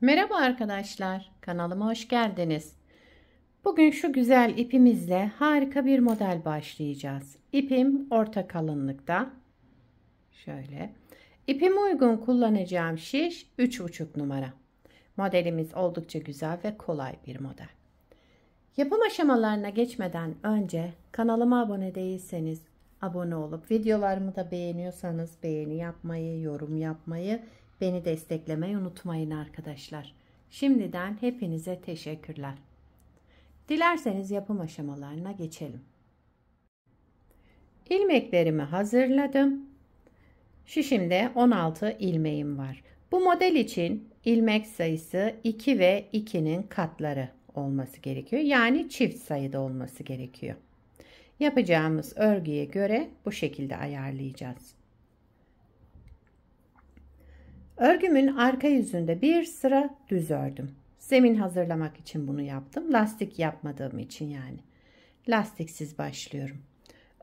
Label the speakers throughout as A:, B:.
A: Merhaba arkadaşlar, kanalıma hoş geldiniz. Bugün şu güzel ipimizle harika bir model başlayacağız. İpim orta kalınlıkta. Şöyle. İpime uygun kullanacağım şiş 3,5 numara. Modelimiz oldukça güzel ve kolay bir model. Yapım aşamalarına geçmeden önce kanalıma abone değilseniz abone olup videolarımı da beğeniyorsanız beğeni yapmayı, yorum yapmayı, beni desteklemeyi unutmayın arkadaşlar. Şimdiden hepinize teşekkürler. Dilerseniz yapım aşamalarına geçelim. İlmeklerimi hazırladım. Şişimde 16 ilmeğim var. Bu model için ilmek sayısı 2 ve 2'nin katları olması gerekiyor. Yani çift sayıda olması gerekiyor. Yapacağımız örgüye göre bu şekilde ayarlayacağız. Örgümün arka yüzünde bir sıra düz ördüm. Zemin hazırlamak için bunu yaptım. Lastik yapmadığım için yani. Lastiksiz başlıyorum.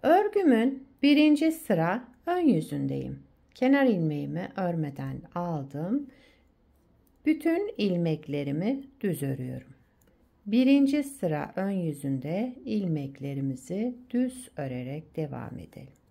A: Örgümün birinci sıra ön yüzündeyim. Kenar ilmeğimi örmeden aldım. Bütün ilmeklerimi düz örüyorum. Birinci sıra ön yüzünde ilmeklerimizi düz örerek devam edelim.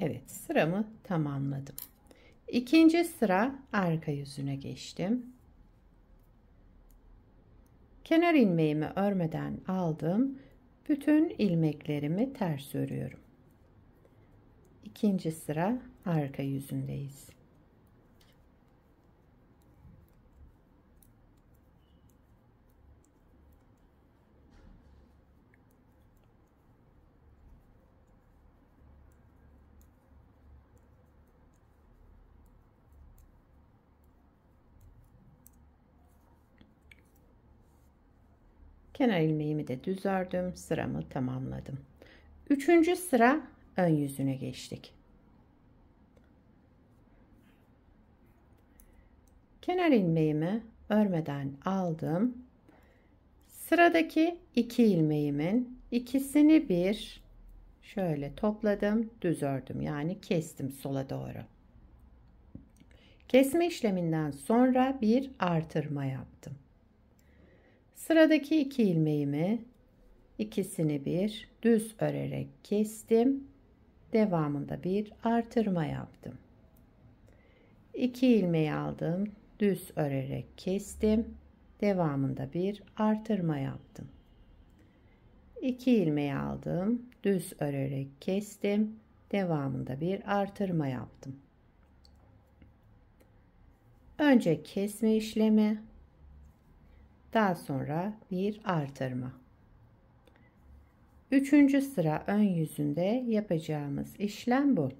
A: Evet, sıramı tamamladım. İkinci sıra arka yüzüne geçtim. Kenar ilmeğimi örmeden aldım. Bütün ilmeklerimi ters örüyorum. İkinci sıra arka yüzündeyiz. Kenar ilmeğimi de düz ördüm. Sıramı tamamladım. Üçüncü sıra ön yüzüne geçtik. Kenar ilmeğimi örmeden aldım. Sıradaki 2 ilmeğimin ikisini bir şöyle topladım, düz ördüm. Yani kestim sola doğru. Kesme işleminden sonra bir artırma yaptım. Sıradaki 2 ilmeğimi ikisini bir düz örerek kestim. Devamında bir artırma yaptım. 2 ilmeği aldım, düz örerek kestim. Devamında bir artırma yaptım. 2 ilmeği aldım, düz örerek kestim. Devamında bir artırma yaptım. Önce kesme işlemi, daha sonra bir artırma. Üçüncü sıra ön yüzünde yapacağımız işlem bu.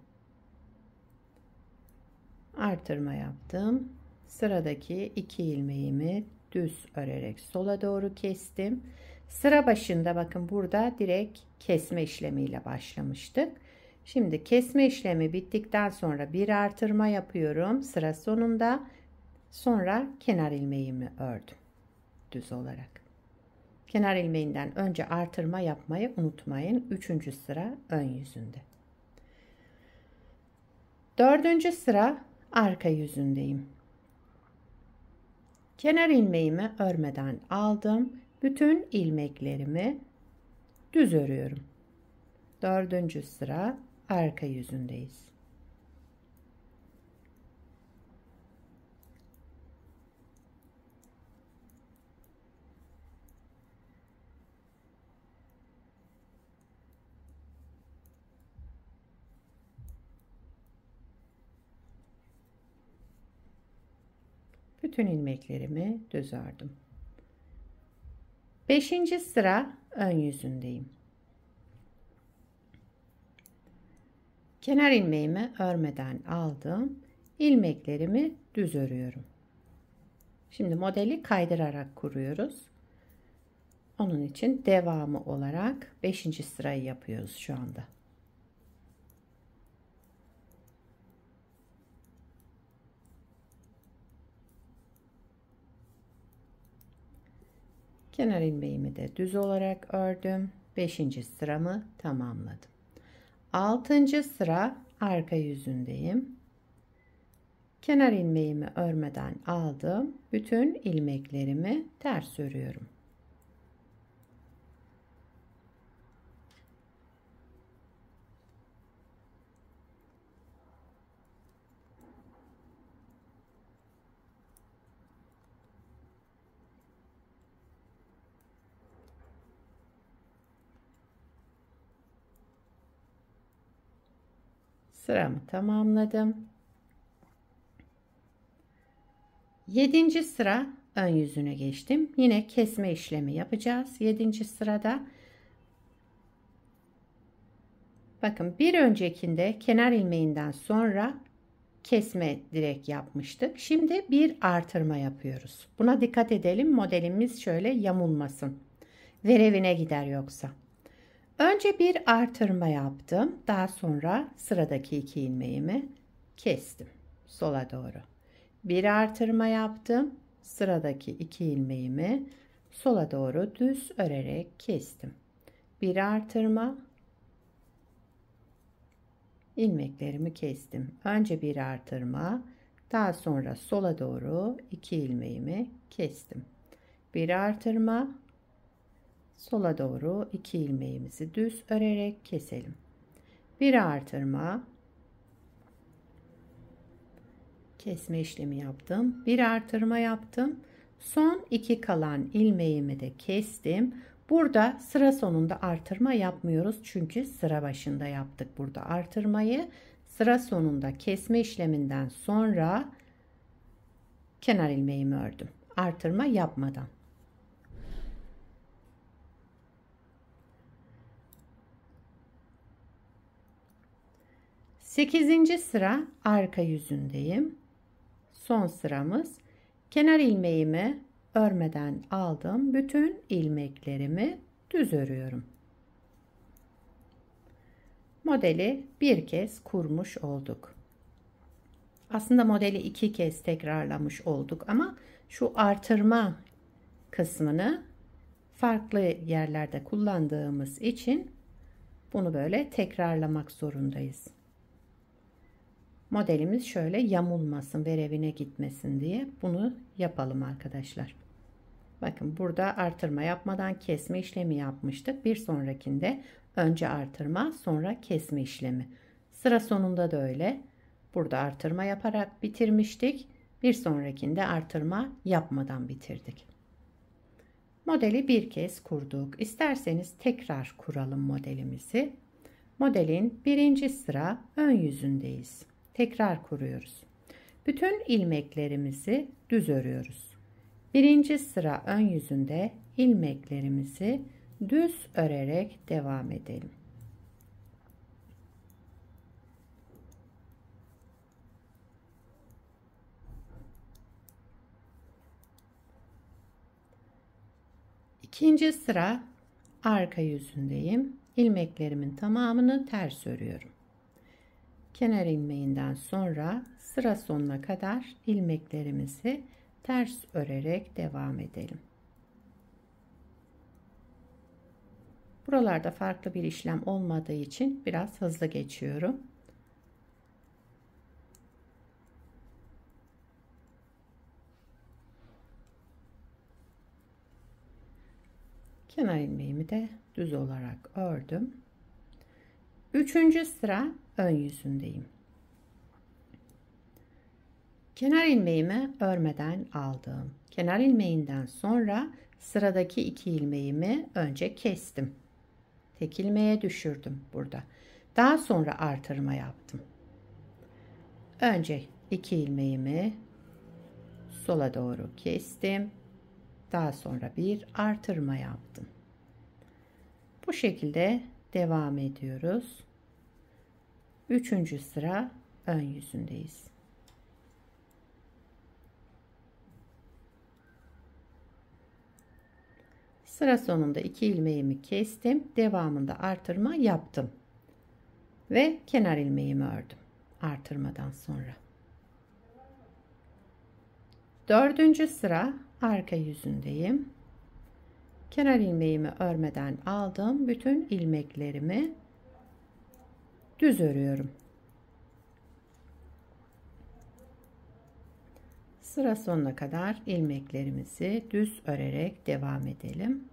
A: Artırma yaptım. Sıradaki 2 ilmeğimi düz örerek sola doğru kestim. Sıra başında bakın burada direkt kesme işlemiyle başlamıştık. Şimdi kesme işlemi bittikten sonra bir artırma yapıyorum sıra sonunda. Sonra kenar ilmeğimi ördüm düz olarak. Kenar ilmeğinden önce artırma yapmayı unutmayın. Üçüncü sıra ön yüzünde. Dördüncü sıra arka yüzündeyim. Kenar ilmeğimi örmeden aldım. Bütün ilmeklerimi düz örüyorum. Dördüncü sıra arka yüzündeyiz. Bütün ilmeklerimi düz ördüm. Beşinci sıra ön yüzündeyim. Kenar ilmeğimi örmeden aldım. İlmeklerimi düz örüyorum. Şimdi modeli kaydırarak kuruyoruz. Onun için devamı olarak 5. sırayı yapıyoruz şu anda. Kenar ilmeğimi de düz olarak ördüm. 5. sıramı tamamladım. 6. sıra arka yüzündeyim. Kenar ilmeğimi örmeden aldım. Bütün ilmeklerimi ters örüyorum. Sıramı tamamladım. 7. sıra ön yüzüne geçtim. Yine kesme işlemi yapacağız. 7. sırada bakın bir öncekinde kenar ilmeğinden sonra kesme direkt yapmıştık. Şimdi bir artırma yapıyoruz. Buna dikkat edelim. Modelimiz şöyle yamulmasın. Verevine gider yoksa. Önce bir artırma yaptım. Daha sonra sıradaki 2 ilmeğimi kestim. Sola doğru. Bir artırma yaptım. Sıradaki 2 ilmeğimi sola doğru düz örerek kestim. Bir artırma, ilmeklerimi kestim. Önce bir artırma, daha sonra sola doğru 2 ilmeğimi kestim. Bir artırma, sola doğru 2 ilmeğimizi düz örerek keselim. Bir artırma, kesme işlemi yaptım. Bir artırma yaptım. Son 2 kalan ilmeğimi de kestim. Burada sıra sonunda artırma yapmıyoruz. Çünkü sıra başında yaptık burada artırmayı. Sıra sonunda kesme işleminden sonra kenar ilmeğimi ördüm. Artırma yapmadan. Sekizinci sıra arka yüzündeyim. Son sıramız. Kenar ilmeğimi örmeden aldım. Bütün ilmeklerimi düz örüyorum. Modeli bir kez kurmuş olduk. Aslında modeli 2 kez tekrarlamış olduk ama şu artırma kısmını farklı yerlerde kullandığımız için bunu böyle tekrarlamak zorundayız. Modelimiz şöyle yamulmasın, verevine gitmesin diye bunu yapalım arkadaşlar. Bakın burada artırma yapmadan kesme işlemi yapmıştık. Bir sonrakinde önce artırma, sonra kesme işlemi. Sıra sonunda da öyle. Burada artırma yaparak bitirmiştik. Bir sonrakinde artırma yapmadan bitirdik. Modeli bir kez kurduk. İsterseniz tekrar kuralım modelimizi. Modelin birinci sıra ön yüzündeyiz. Tekrar kuruyoruz. Bütün ilmeklerimizi düz örüyoruz. Birinci sıra ön yüzünde ilmeklerimizi düz örerek devam edelim. İkinci sıra arka yüzündeyim. İlmeklerimin tamamını ters örüyorum. Kenar ilmeğinden sonra sıra sonuna kadar ilmeklerimizi ters örerek devam edelim. Buralarda farklı bir işlem olmadığı için biraz hızlı geçiyorum. Kenar ilmeğimi de düz olarak ördüm. Üçüncü sıra ön yüzündeyim. Kenar ilmeğimi örmeden aldım. Kenar ilmeğinden sonra sıradaki 2 ilmeğimi önce kestim. Tek ilmeğe düşürdüm burada. Daha sonra artırma yaptım. Önce 2 ilmeğimi sola doğru kestim. Daha sonra bir artırma yaptım. Bu şekilde devam ediyoruz. Üçüncü sıra ön yüzündeyiz. Sıra sonunda 2 ilmeğimi kestim. Devamında artırma yaptım. Ve kenar ilmeğimi ördüm. Artırmadan sonra. Dördüncü sıra arka yüzündeyim. Kenar ilmeğimi örmeden aldım. Bütün ilmeklerimi düz örüyorum. Sıra sonuna kadar ilmeklerimizi düz örerek devam edelim.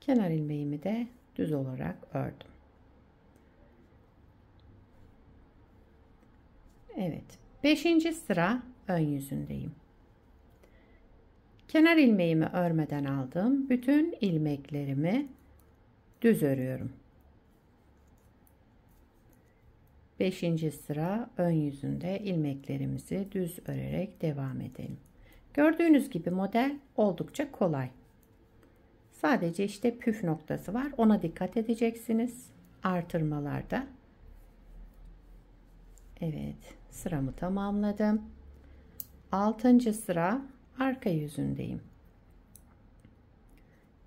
A: Kenar ilmeğimi de düz olarak ördüm. Evet, 5. sıra ön yüzündeyim. Kenar ilmeğimi örmeden aldım. Bütün ilmeklerimi düz örüyorum. 5. sıra ön yüzünde ilmeklerimizi düz örerek devam edelim. Gördüğünüz gibi model oldukça kolay. Sadece işte püf noktası var. Ona dikkat edeceksiniz. Artırmalarda. Evet, sıramı tamamladım. 6. sıra arka yüzündeyim.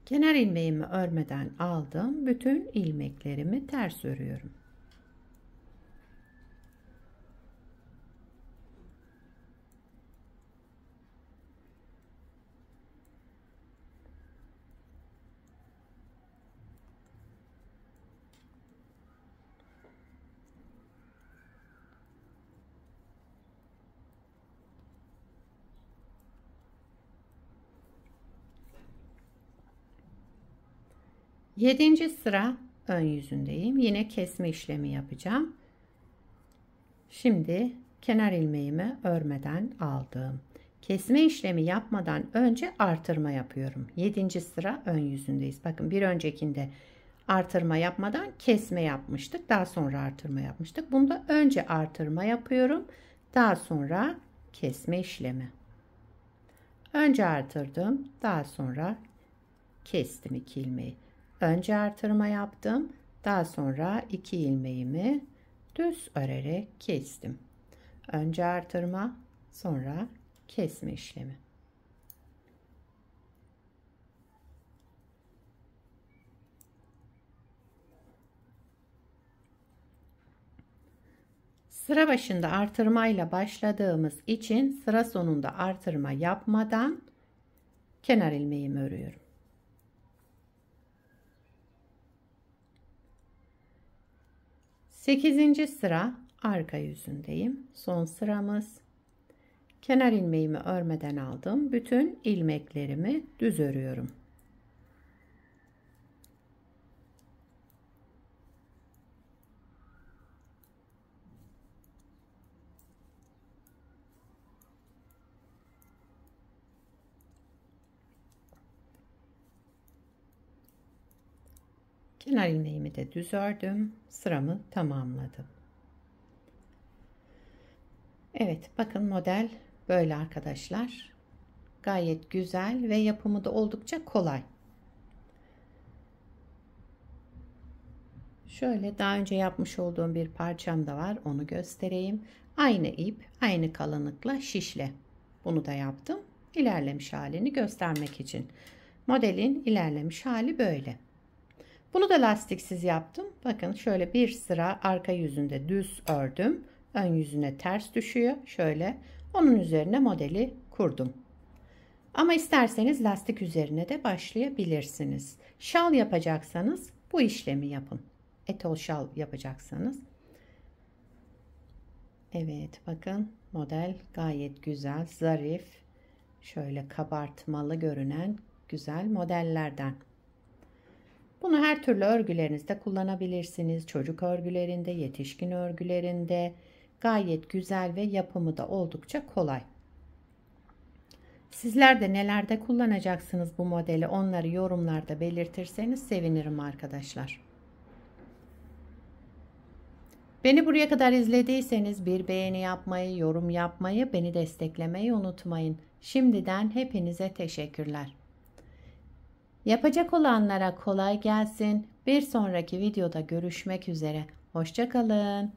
A: Kenar ilmeğimi örmeden aldım. Bütün ilmeklerimi ters örüyorum. Yedinci sıra ön yüzündeyim. Yine kesme işlemi yapacağım. Şimdi kenar ilmeğimi örmeden aldım. Kesme işlemi yapmadan önce artırma yapıyorum. 7. sıra ön yüzündeyiz. Bakın bir öncekinde artırma yapmadan kesme yapmıştık. Daha sonra artırma yapmıştık. Bunda önce artırma yapıyorum. Daha sonra kesme işlemi. Önce artırdım. Daha sonra kestim 2 ilmeği. Önce artırma yaptım. Daha sonra 2 ilmeğimi düz örerek kestim. Önce artırma, sonra kesme işlemi. Sıra başında artırmayla başladığımız için sıra sonunda artırma yapmadan kenar ilmeğimi örüyorum. 8. sıra arka yüzündeyim. Son sıramız. Kenar ilmeğimi örmeden aldım. Bütün ilmeklerimi düz örüyorum. Kenar ilmeğimi de düz ördüm. Sıramı tamamladım. Evet, bakın model böyle arkadaşlar. Gayet güzel ve yapımı da oldukça kolay. Şöyle daha önce yapmış olduğum bir parçam da var. Onu göstereyim. Aynı ip, aynı kalınlıkla şişle. Bunu da yaptım. İlerlemiş halini göstermek için. Modelin ilerlemiş hali böyle. Bunu da lastiksiz yaptım. Bakın şöyle bir sıra arka yüzünde düz ördüm. Ön yüzüne ters düşüyor. Şöyle onun üzerine modeli kurdum. Ama isterseniz lastik üzerine de başlayabilirsiniz. Şal yapacaksanız bu işlemi yapın. Etol şal yapacaksanız. Evet, bakın model gayet güzel, zarif. Şöyle kabartmalı görünen güzel modellerden. Bunu her türlü örgülerinizde kullanabilirsiniz. Çocuk örgülerinde, yetişkin örgülerinde gayet güzel ve yapımı da oldukça kolay. Sizler de nelerde kullanacaksınız bu modeli, onları yorumlarda belirtirseniz sevinirim arkadaşlar. Beni buraya kadar izlediyseniz bir beğeni yapmayı, yorum yapmayı, beni desteklemeyi unutmayın. Şimdiden hepinize teşekkürler. Yapacak olanlara kolay gelsin. Bir sonraki videoda görüşmek üzere. Hoşça kalın.